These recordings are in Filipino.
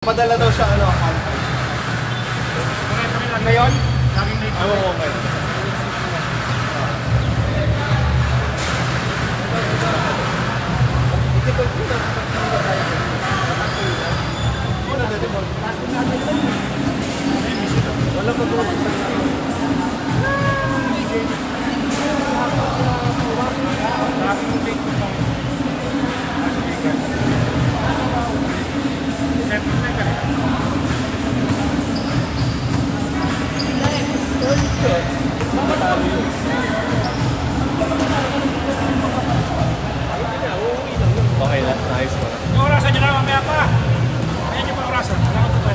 Padala daw siya ano, account. Ngayon? Oo, okay. Wala pa po. Okay na, nice mo. Yung orasan nyo na, mamaya pa. Ayan yung mga orasan. Wala ka pa ba?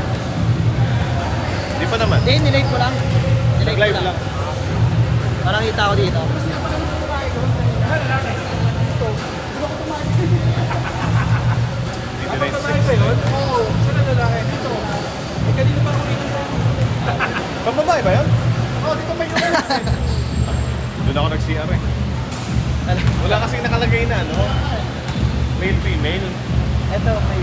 Di pa naman. Hindi, nilate ko lang. Nilate ko Nag-live lang. Parang kita ko dito. Dito na Sa yun? Oo. Saan ang lalaki? Dito. Eh, kanina pa ako dito. Pambabae ba yun? Oo, dito may yung Doon ako nag-CR eh. Wala kasi nakalagay na, no? Male, female. Ito, may...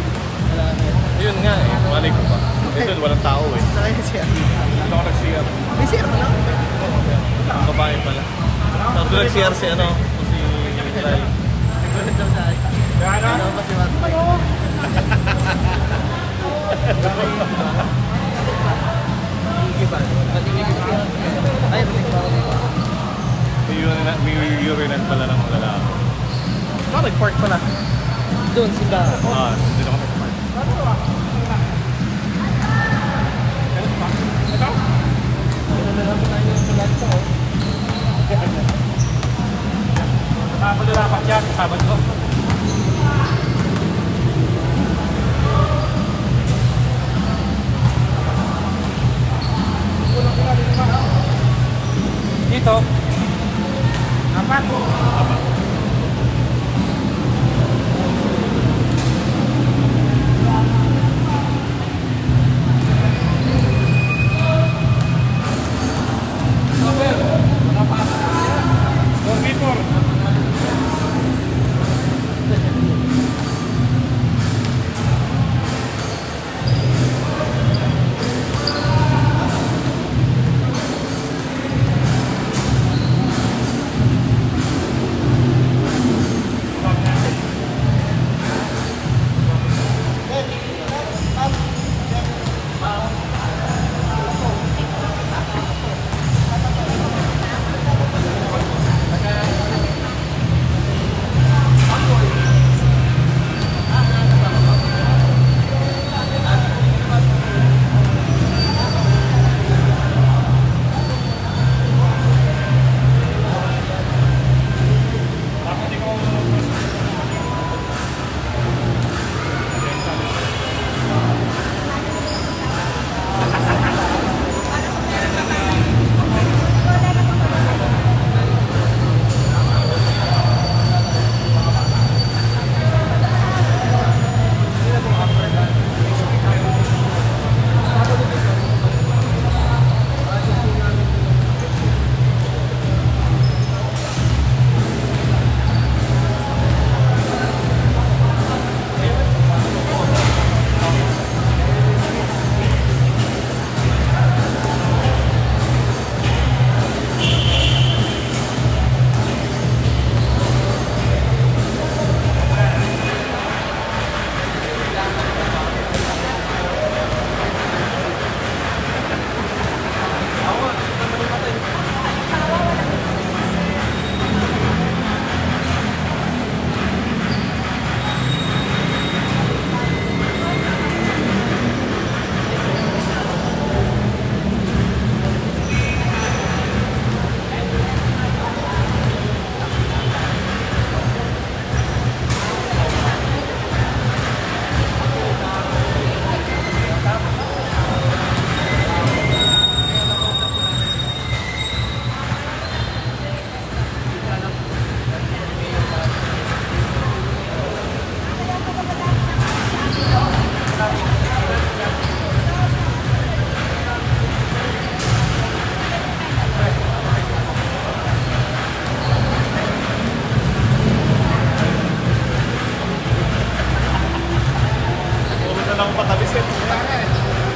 Wala ka na. Yun nga eh, malay ko pa. Eh doon, walang tao eh. Sakay siya. Doon ako nag-CR. May sir mo lang. Ang babae pala. Tapos doon nag-CR si ano, si Rai. Nagulad daw sa akin. Ano pa si Matt? Iba. Matigil ko siya. Ay, matigil ko ako. May urinan pala ng lalaki. Saka nag-park pala. Doon, sila. Hindi ako nag-park. Sabado dapat yan. Sabado. Dito. Apat.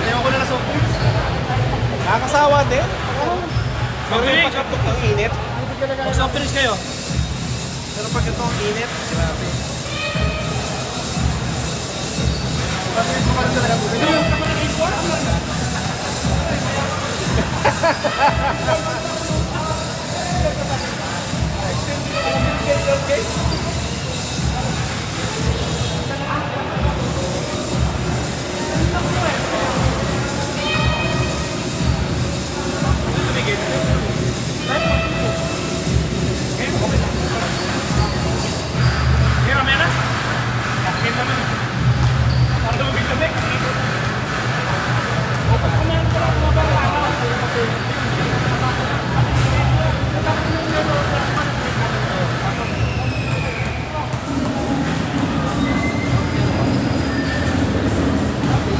Ayoko na nasukol. Nakakasawa din. Pero yung Mabilis. pagkatok ng init. Mag-soft kayo. Pero pag ito ang init, grabe. Kaya mamaya na. Bakit naman? Para lumig-lamig.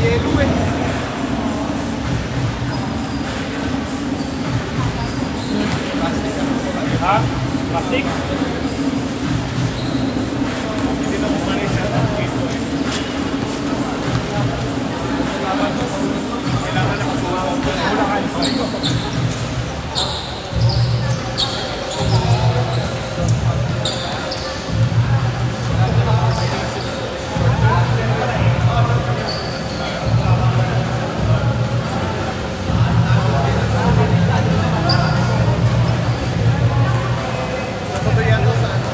Yelo eh. Ha? Plastic? Hindi na kumanin sa dito eh. Kailangan na kasuha. Nasabayan to sa ano?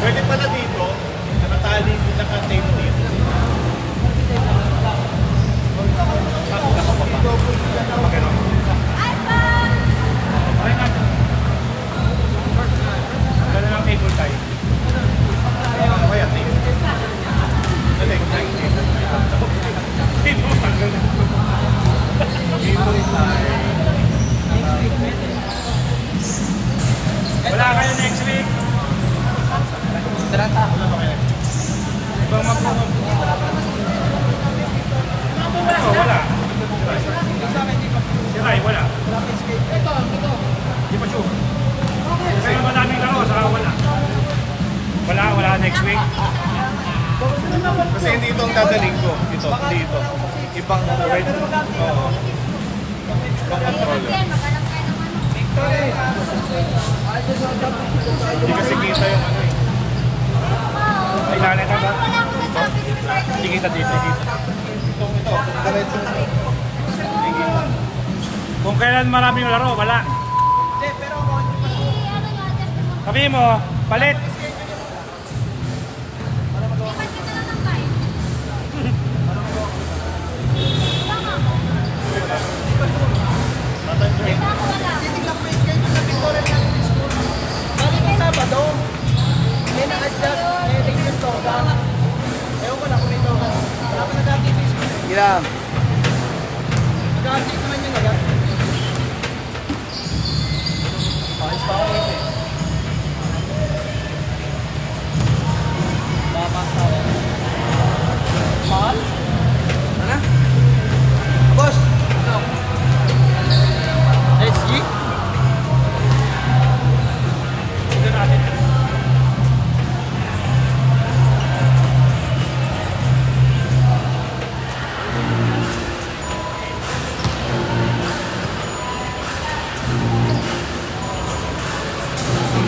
Pwede pala dito, nakatali, naka-tape dito. Okay nga. Gano'n lang cable tie. Kaya tape. Dali, tape. Hindi mo tanggal na. Wala kayo next week. Trata. Ibang magmumag. Wala. Si Rai, wala. Hindi pa sure. Kasi madaming laro, saka wala. Wala next week. Kasi hindi ito ang dadaling ko. Ito, hindi ito. Ibang red. Oo. Ibang controller. Hindi kasi kita yung ano eh. Ay, nanay ka ba? Hindi kita dito. Ito. Diretso ito. Kung kailan maraming laro, wala. Sabi mo, palit. Sabado. May na-adjust. May tingin to. Ewan ko na kung ito. Wala pa nag-update sa school. Ilang? Nag-update naman yun agad. Ayos pa ako ito eh. Babasa. Mahal? Ano? Boss! Ano? SG? Ito natin.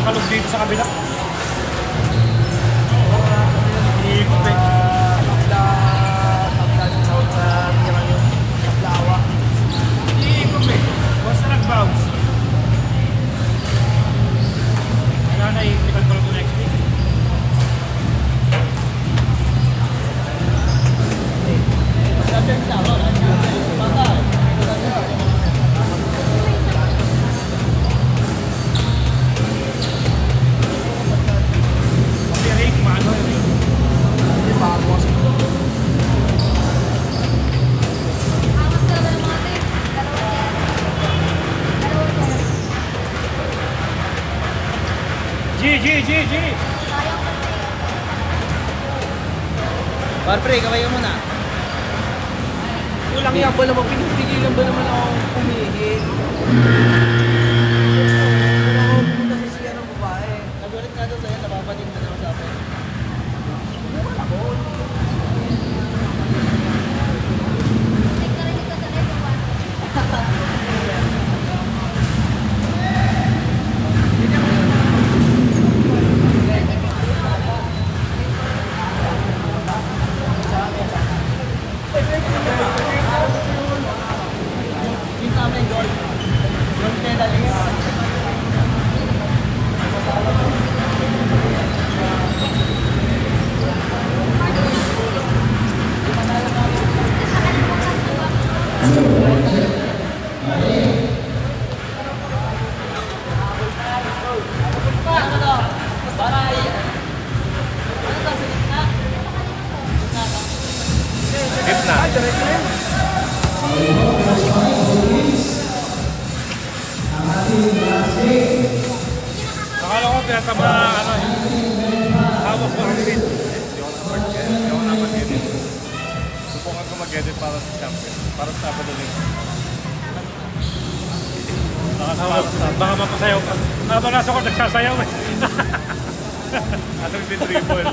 Kalog dito sa kabila. Iikot eh. Iikot eh. Basta nag-bounce. Wala na i-control ko next week. Kasi rate, maano yun eh. G! Parpre, kaway ka muna. Kulang Kaya ba naman, pinipigilan ba naman ako pumihi? Pumunta sa siya ng babae. Nagulit nga doon sa'yo, napapating na naman sa akin. diretso yan. Akala ko tinatama ano eh. Hawak ko ang limit. Hindi ako nakapag-edit. Subukan ko mag-edit para sa champion. Para sa Sabado-Linggo. Baka mapasayaw ka. Habang nasa ko, nagsasayaw eh. At nag-dribble.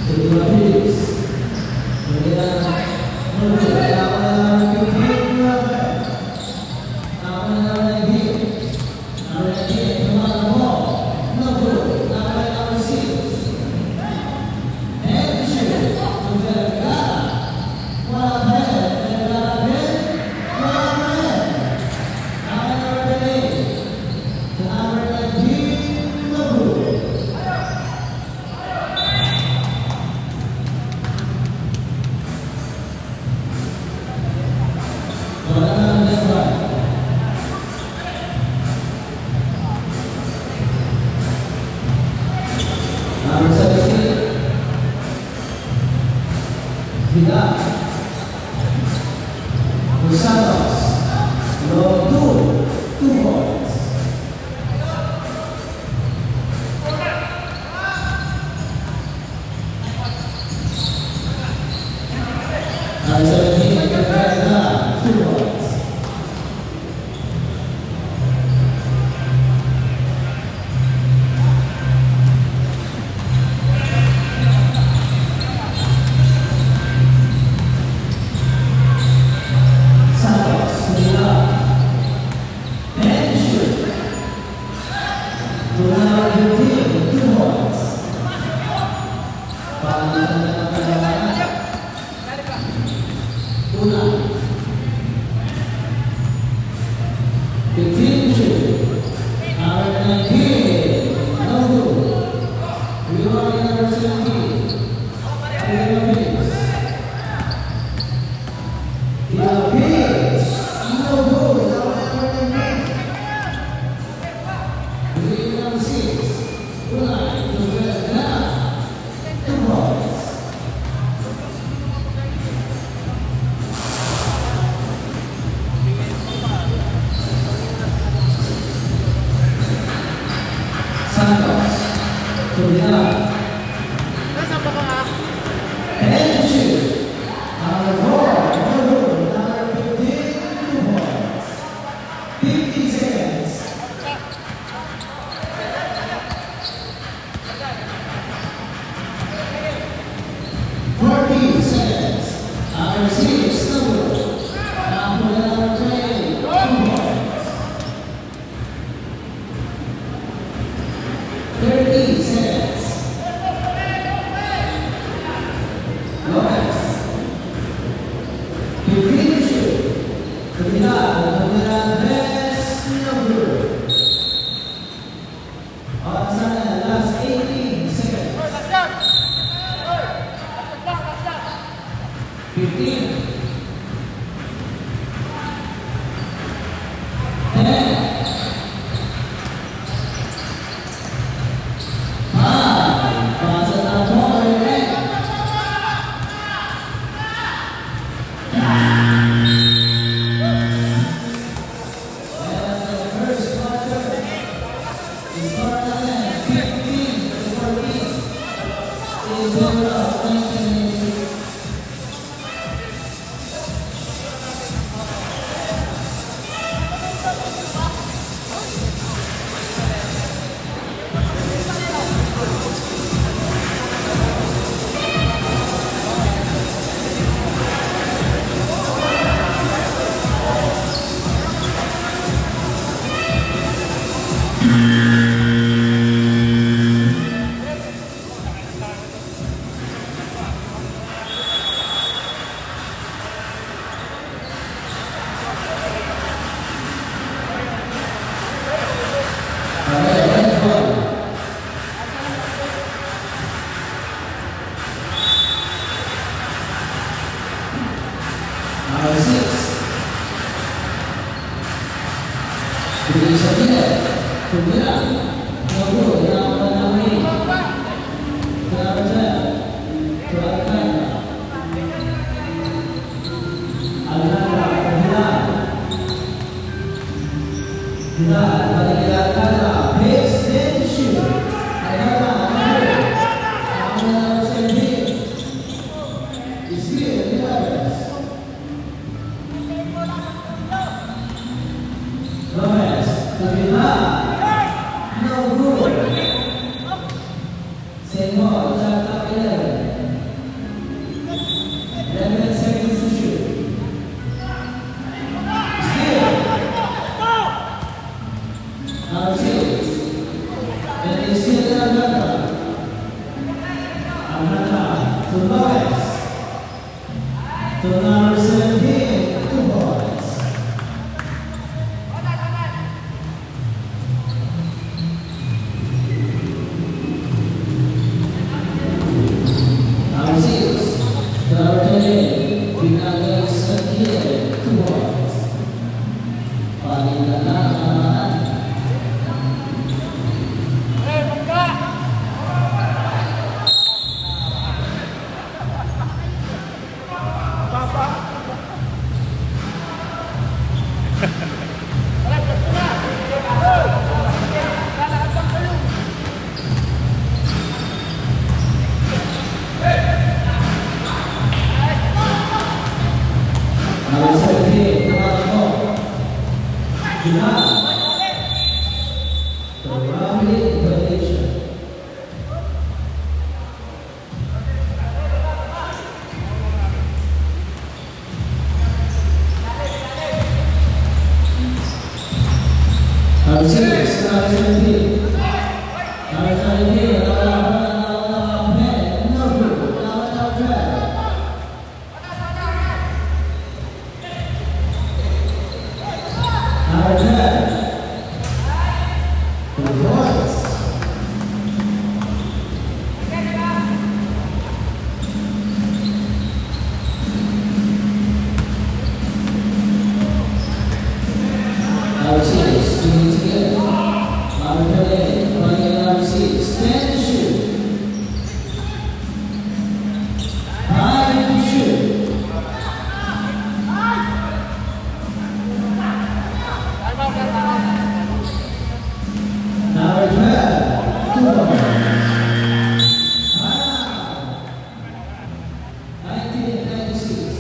Kedua Philips, kemudian Same ball, 11 seconds to shoot. number 17, 2 points. Number 6, number 28, Pinagay Sakir, 2 points. Panilalaan. Number 17, Marco. Gina. The Rally Invitation. Number 6, number 17. Number 17, Number 10, the Royals. Number 6, doing it together. Number 28, playing number 6, stand to shoot. 5 to shoot. Number 12, 2 points. 1996.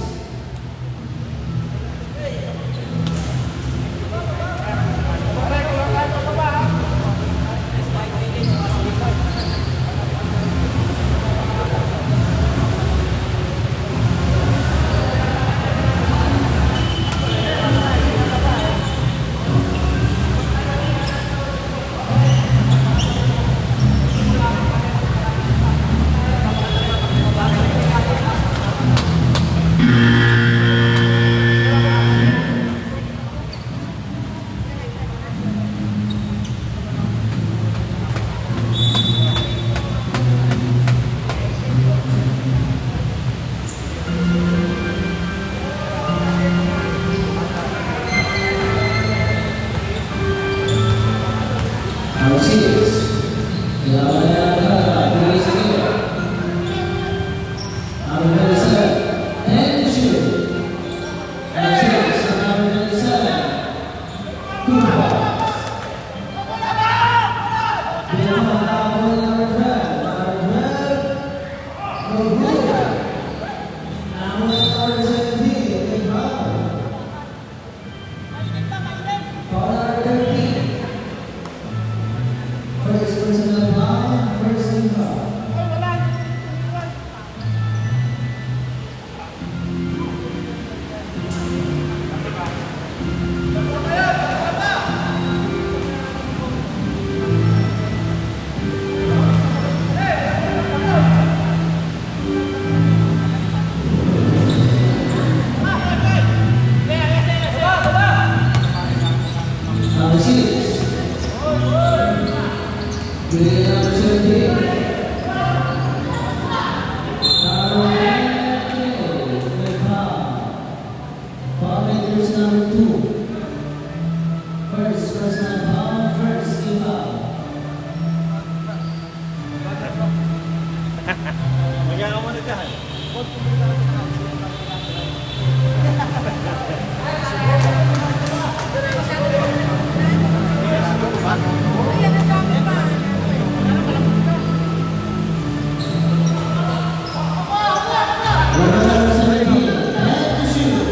Number 6, Number 27, 10 to shoot. Number 6, number 27, 2 points. Number 12, no good. Number 17, big foul. Foul number 13. First personal foul, first team foul. Number 6, Green number 17. Number 8, foul. Foul makers number 2. First personal foul, first team foul. Magkakaw mo na dyan. Number 17, 10 to shoot.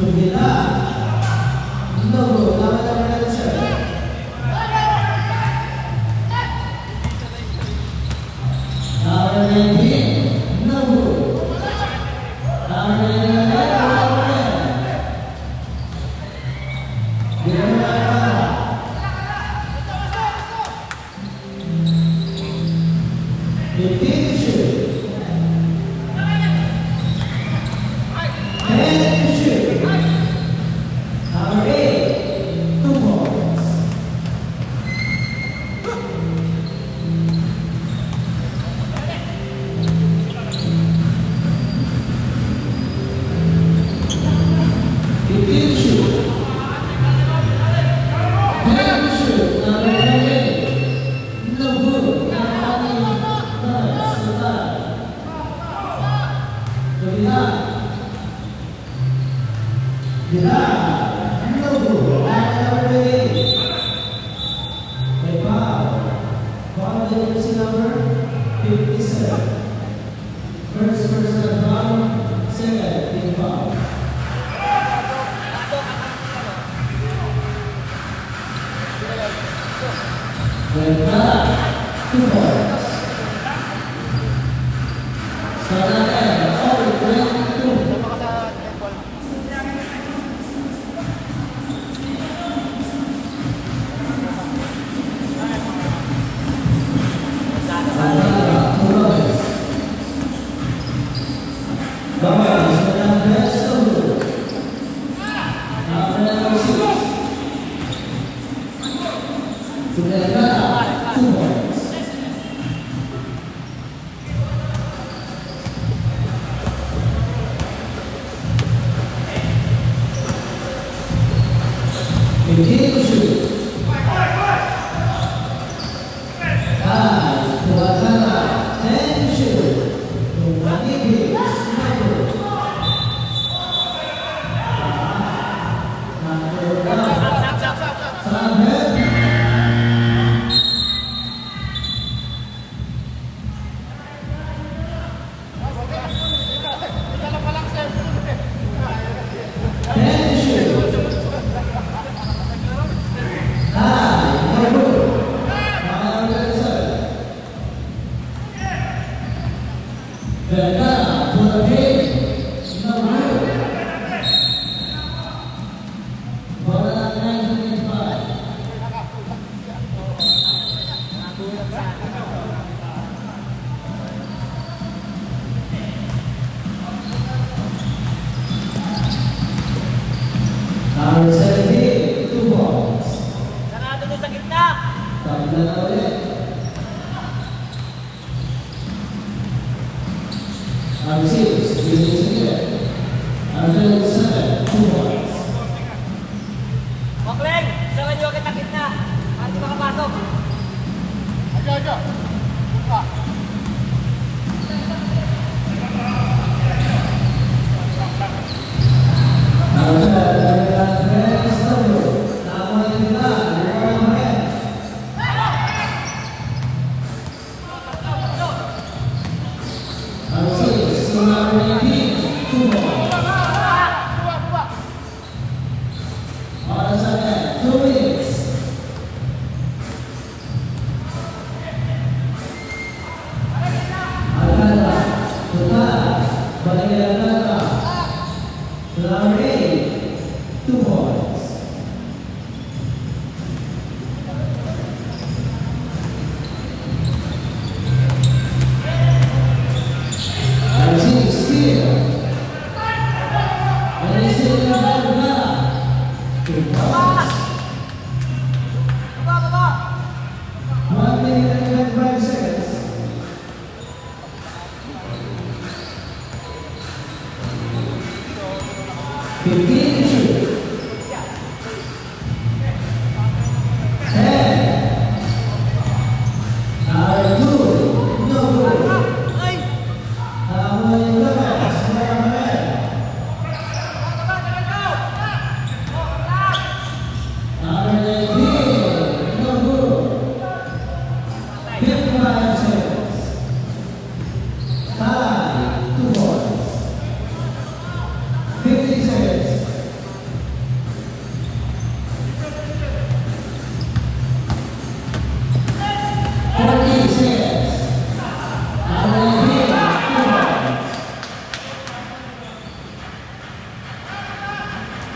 Tugila. No good. Number 7. Number 19. No good. Number 11. First person down, second, big foul. Ventura, 2 points. Sekarang all 22. Sama ka sa netball. Ventura, 2 points. Bapak, sekarang best of number 6. Ventura, 2 points. Begin to shoot. Tuatana, 10 shoot. Tumagi Number 17, 2 points. Sarado doon sa gitna. Tabla na ulit. Number 6, release again. Number 7, 2 points. Makleng, sama nyo kita gitna. Para di makapasok. Ajo. Buka.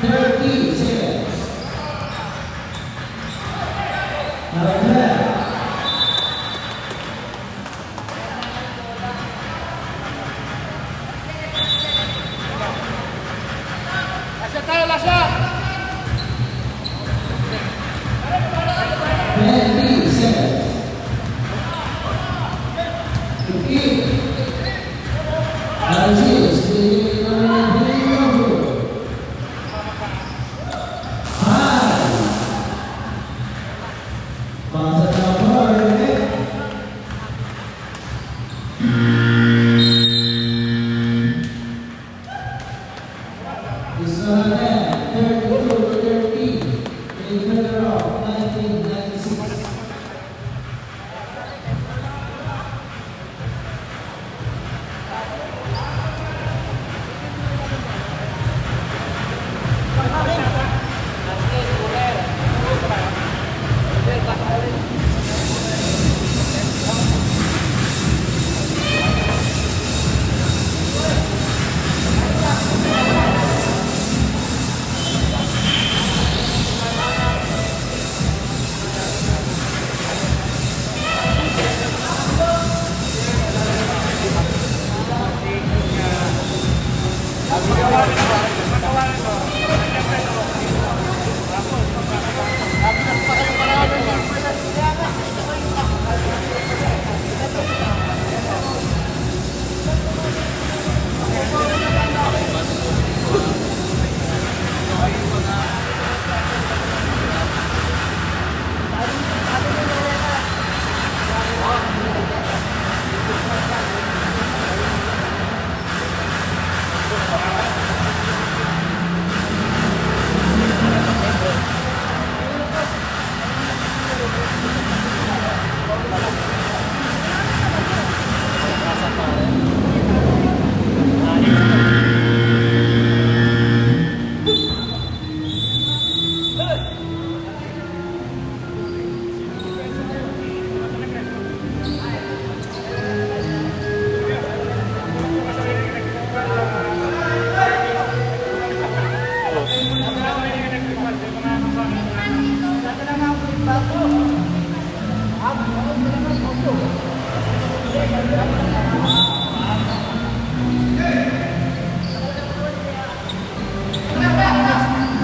30 seconds. Number 10. Lasya tayo, lasya! 20 seconds. 15. Brazil, still number 5. Pasa number 8. This one again, 32 to 13. In further off, 1996.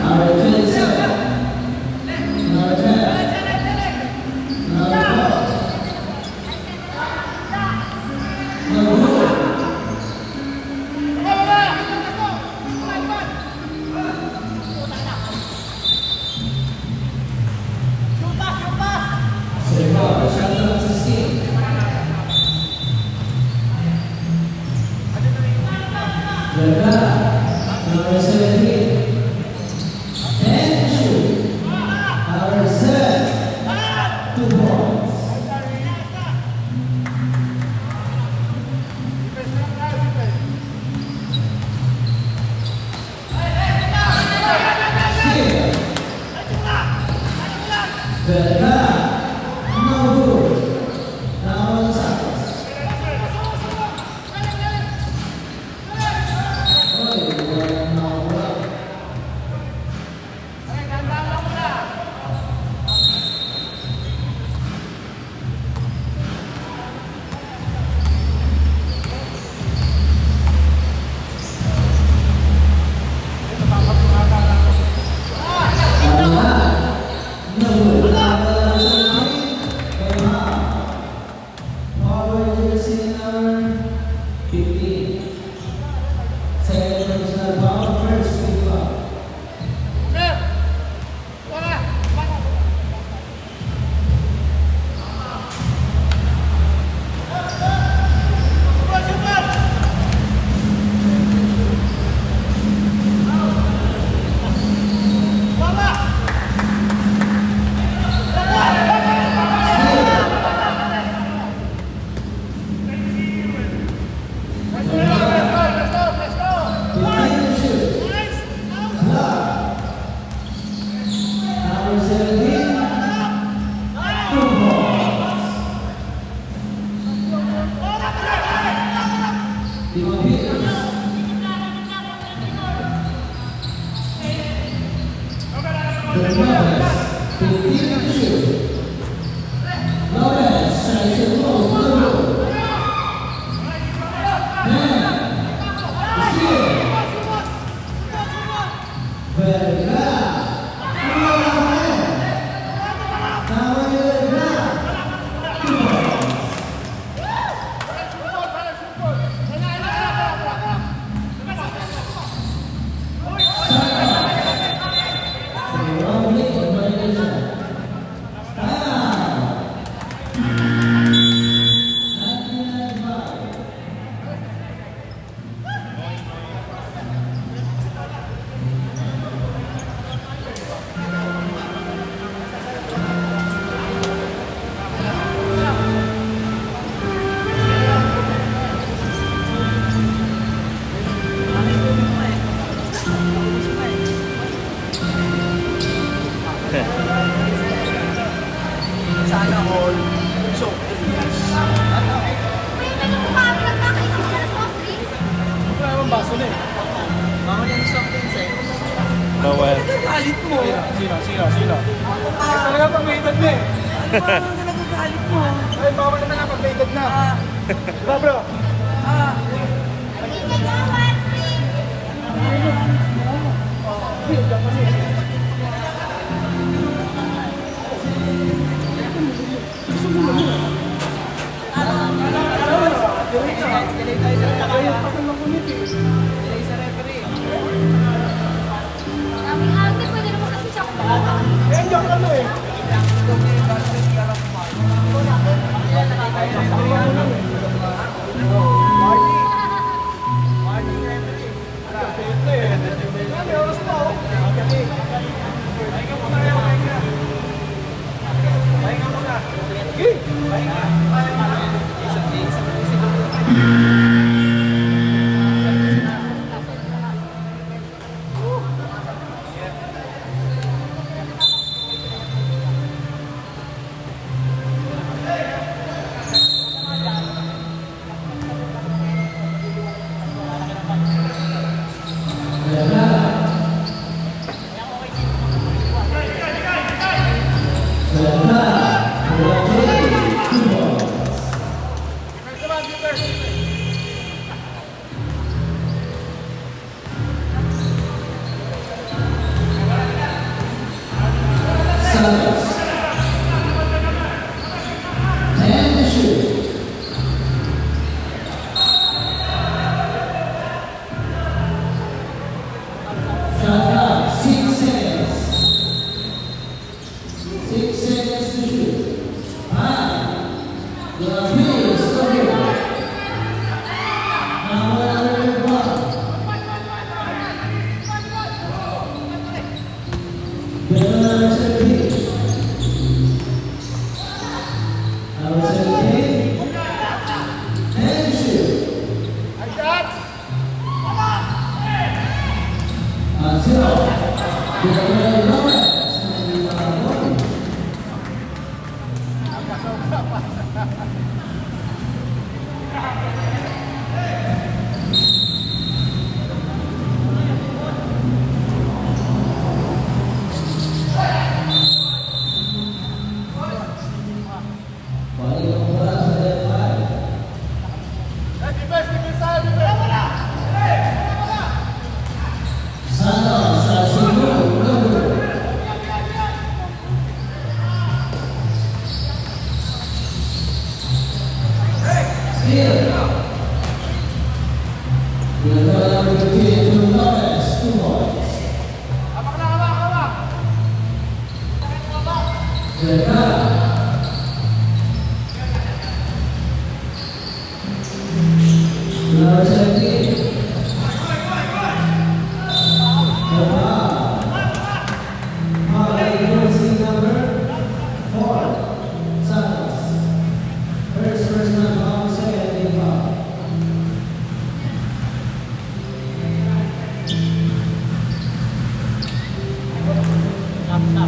Number 27. Number 10. Number 12. Number 4. Serval, shot number 16. Vergara, number 17. And shoot. Number 7. 2 points. Still. Vergara, number 2. Now Santos. Number The Lopez, 15 to shoot. Lopez tries to close the room. Sana all. So, May nagpapablog na kayo sa soft drinks? wala naman baso na eh. Baka yan soft drinks eh. Bawal. Galit mo. Sino? Ay, talaga pag may edad na eh. Parang na nagagalit mo. Ay, bawal na nga pag may edad na. Diba bro? Hindi ka gawan, drink. Kaming ate, pwede naman kasi siya kumakain. Eh, diyan ka na eh. May oras pa oh. Pahinga muna. Sige. Santos. And the shoot. Shot clock, 6 seconds. 6 seconds to shoot. 5. The appeal is over. Now another one. Number 17. Number 17. And shoot. Until the Lopez. Santos, first person on second, foul. Tama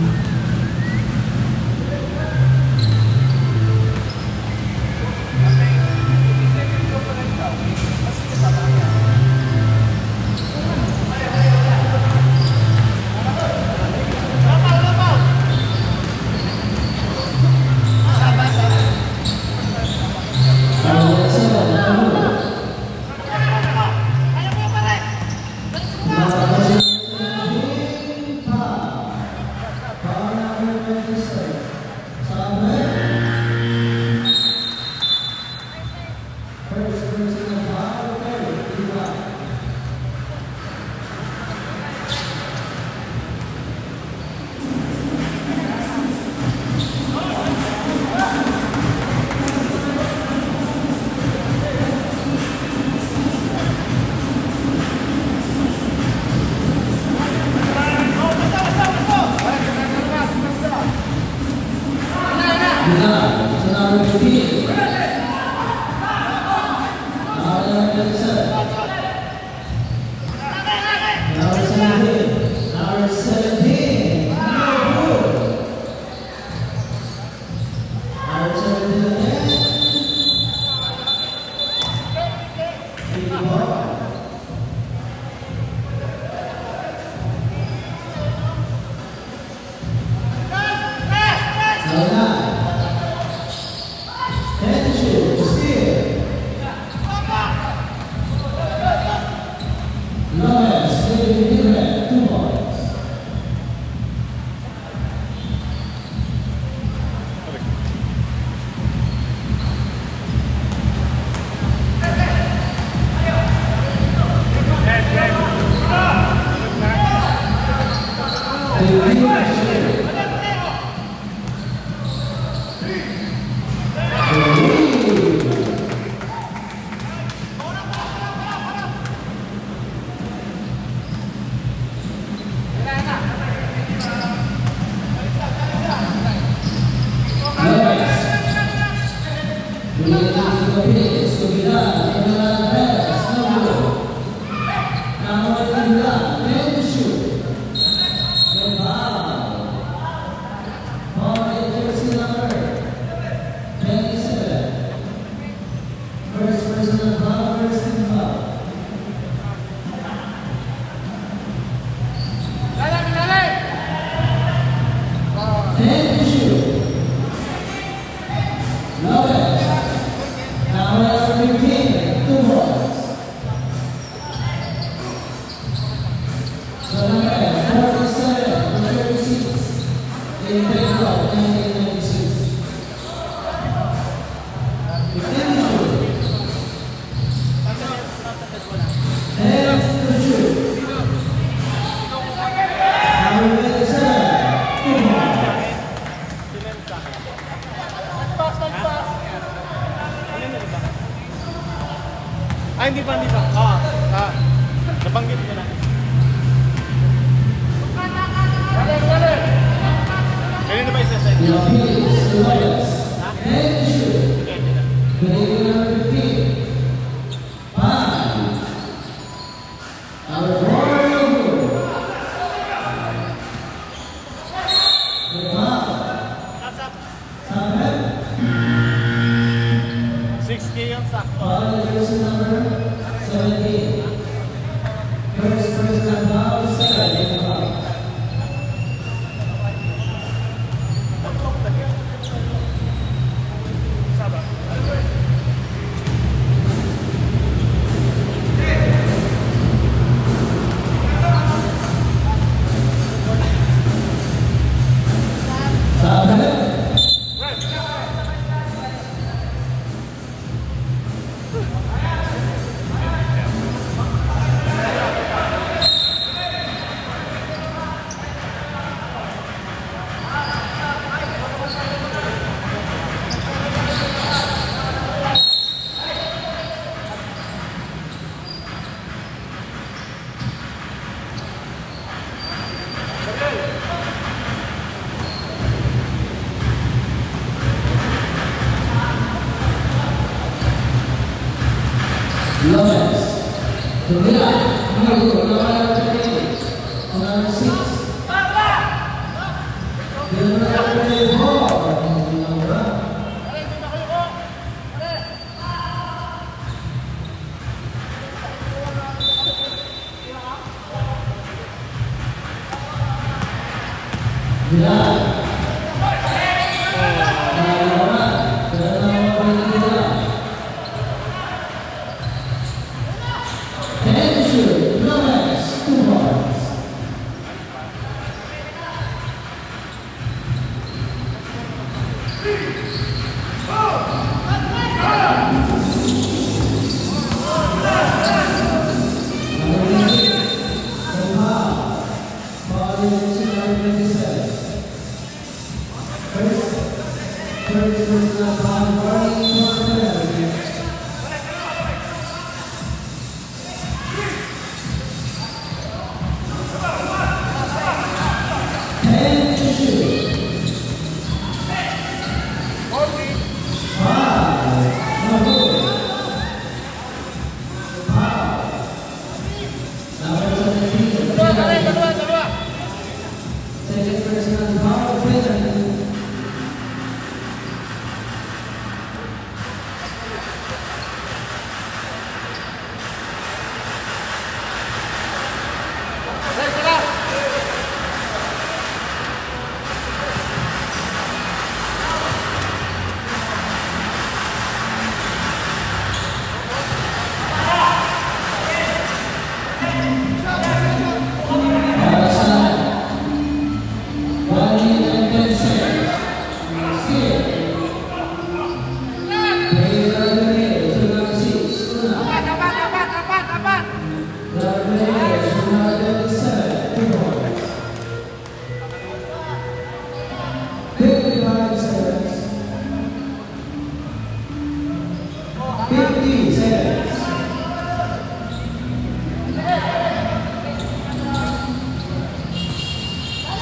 Hindi pa. Nabanggit ko na. Kaya na ba isa-set? Yung sakto. Lopez. Tumila. Number 38. Number 6.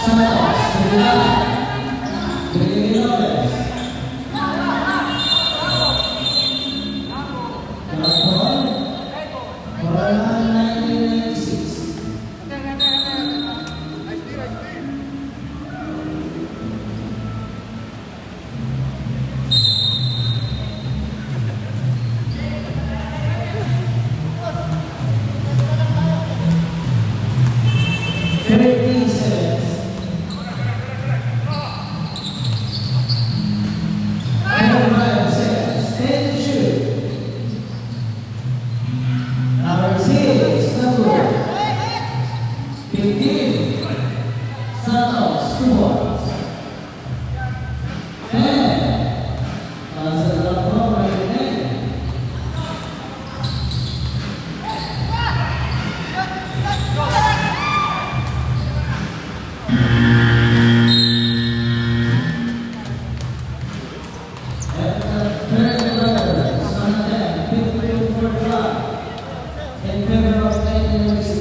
Santos, Trinidad. Trinidad Lopez. Galpon, Corona 1996. In favor of 1996.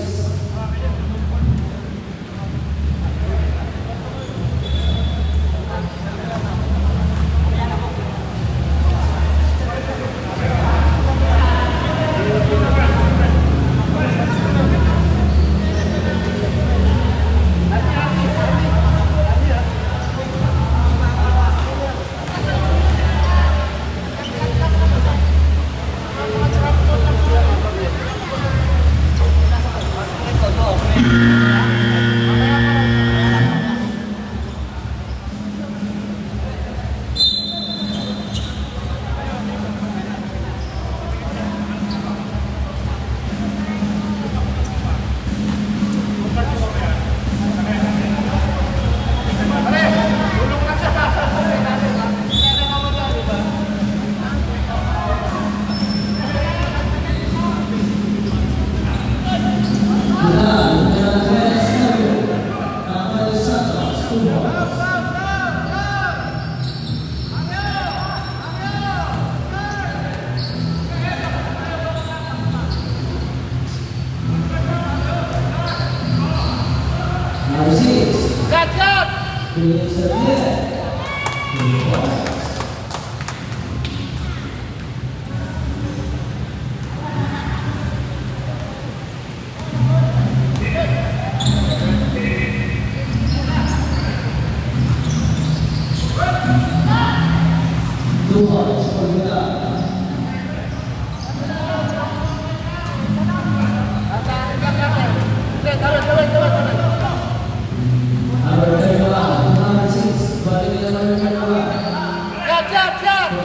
Number 6. Philip Xavier. Two points for Villa. Number 31, number 6, balik ke number 31.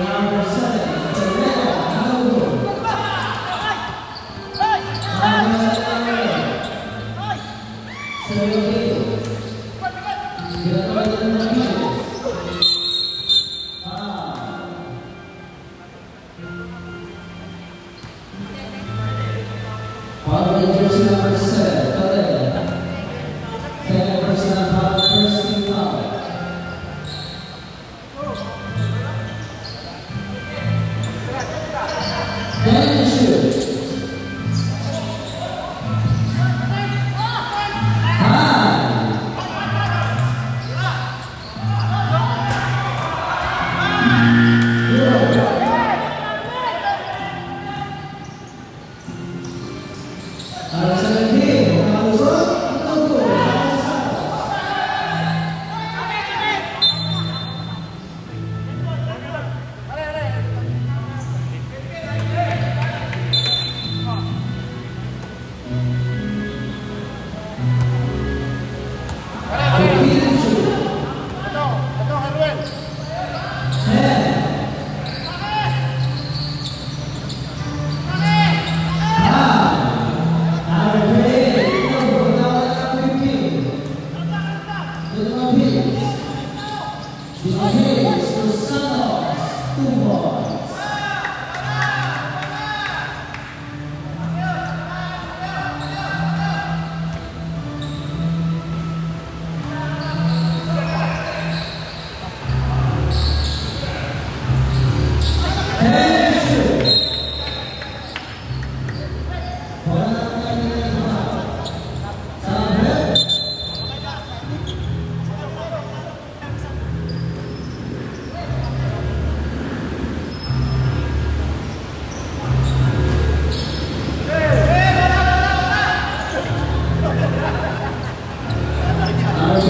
Number 7, Terrell, Haugo. Power jersey number 7, Terrell. Second personal foul, first team foul. Then shoot. Number 17, Carlos Antonio.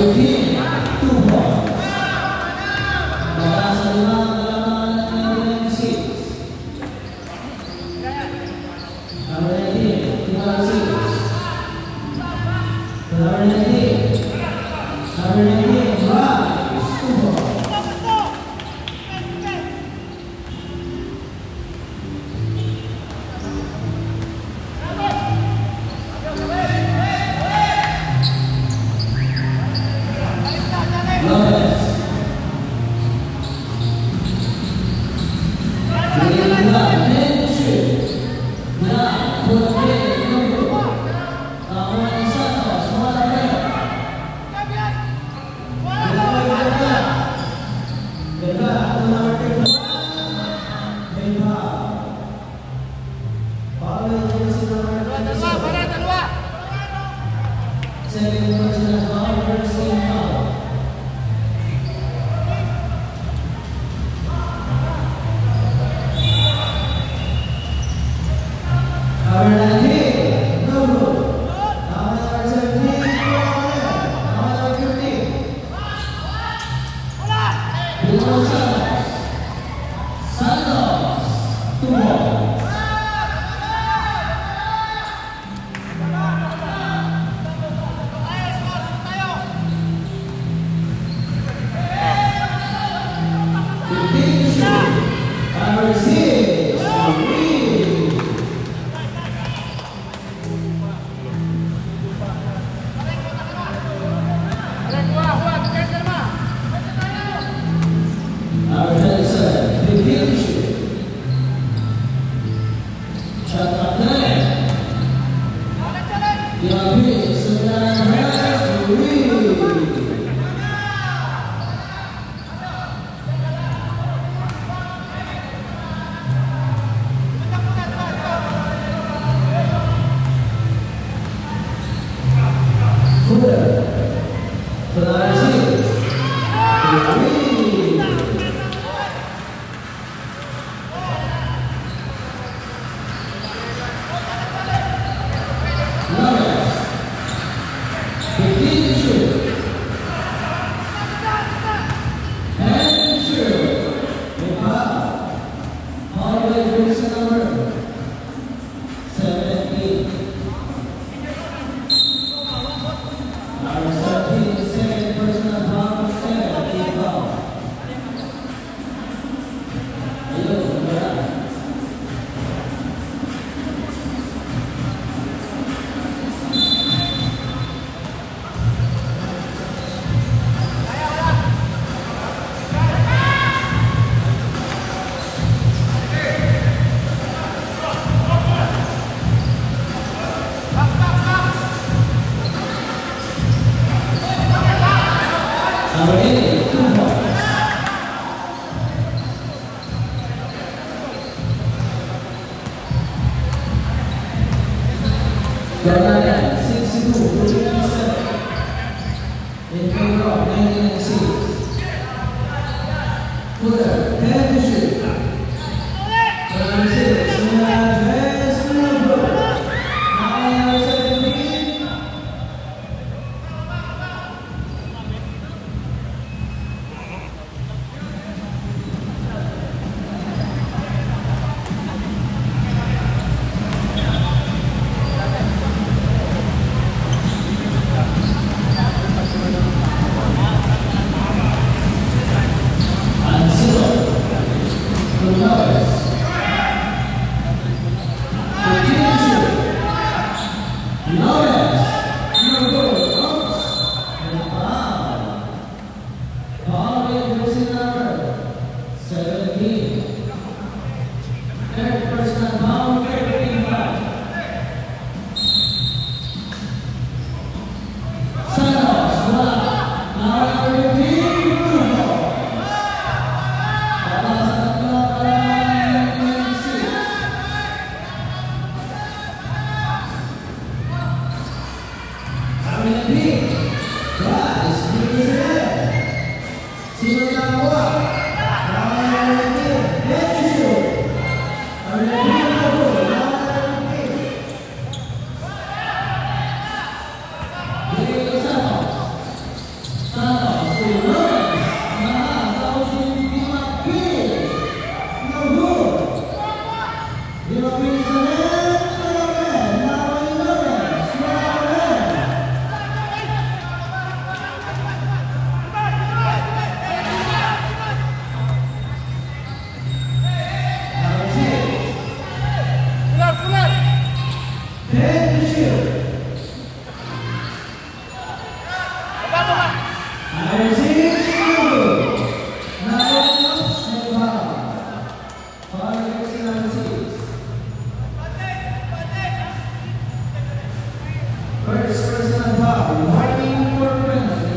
15, 2 points. Mula sa limang kalaban ng number 96. Number 19, Timothy Six. Number 19, Rise, 2 points. Lopez. Second personal foul, first team foul. Number 19, Noble. Number 17, Number 15. Bilbao Santos, 2 points. Number 6, Reed. Number 27, Philippine shoot. Shot clock 9. Young Pitts, Reed. Fuller. Number 6, Reed. Lopez. 15 shoot. And shoot. All the way to number 17. Number 17, second personal foul, 7 foul. Ayun, wala. Number 8, 2 points. Granada, 62-57. In favor of 1996. Fuller, 10 to shoot. Number 6, Andres Noble. Number 17. Anselo. Number 6, Sulu. Number 6, Nepal. Foul against number 6. First personal foul. Warning for penalty.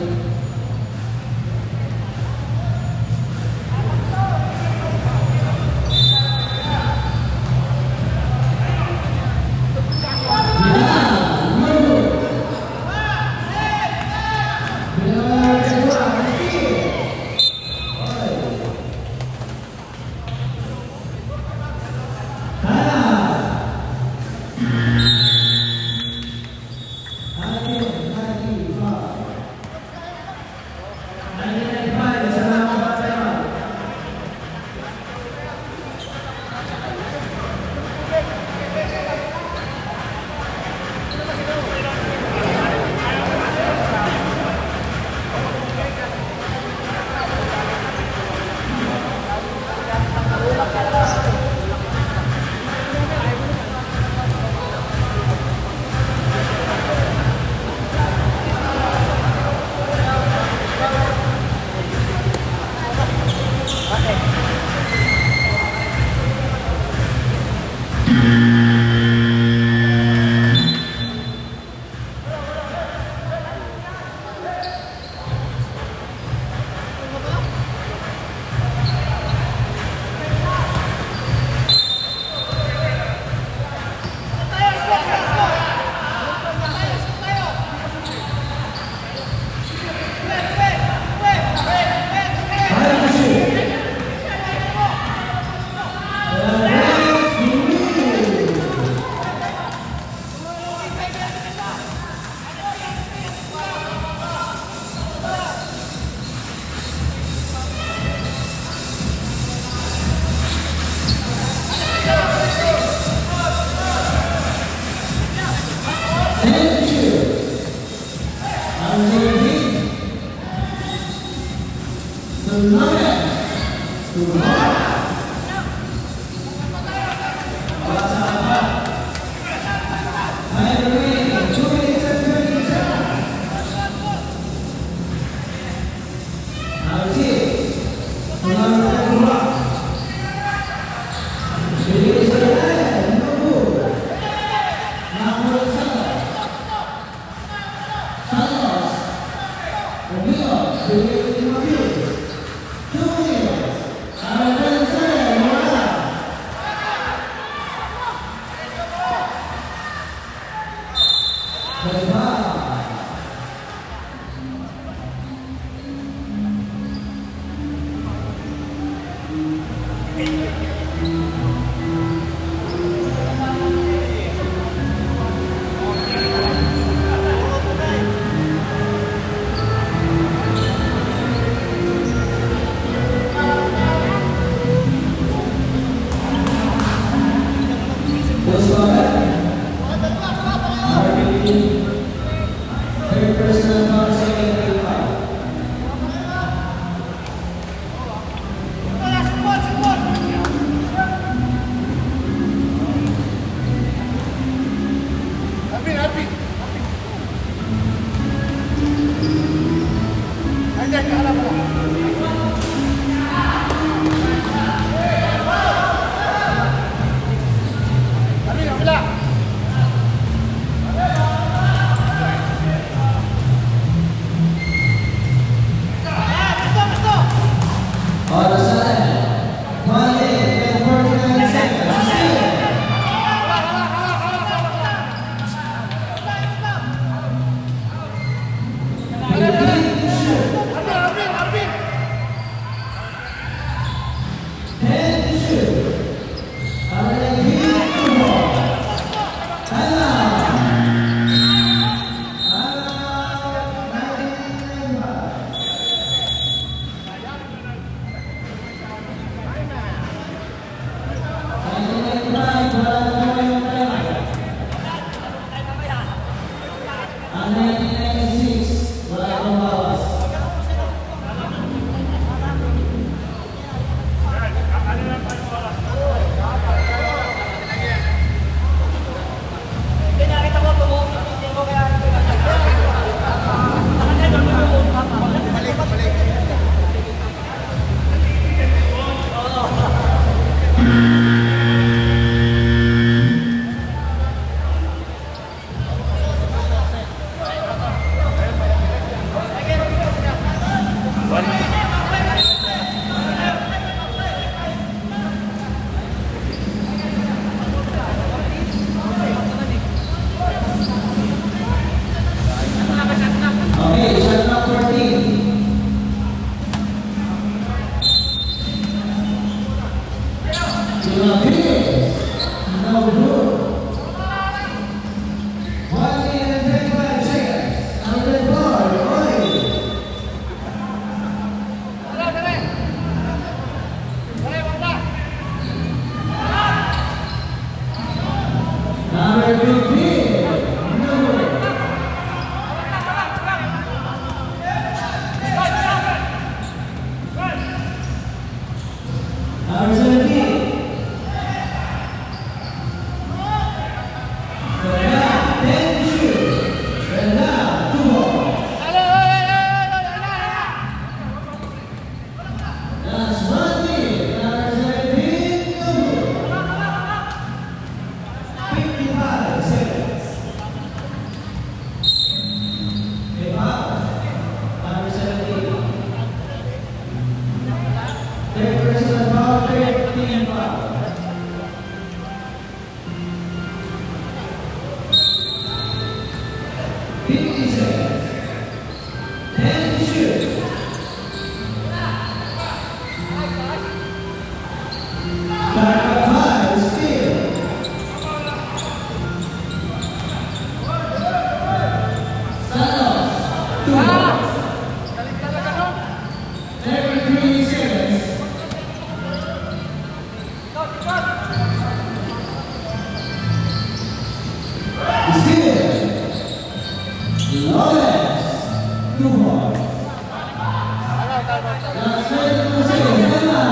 Last minute number 6, Emma.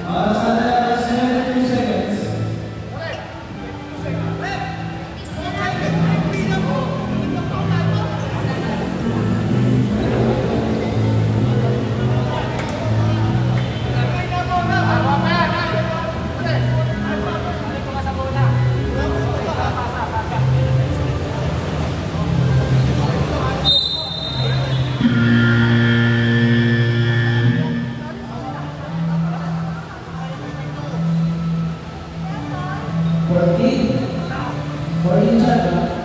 Para sa number 72 seconds. For in charge,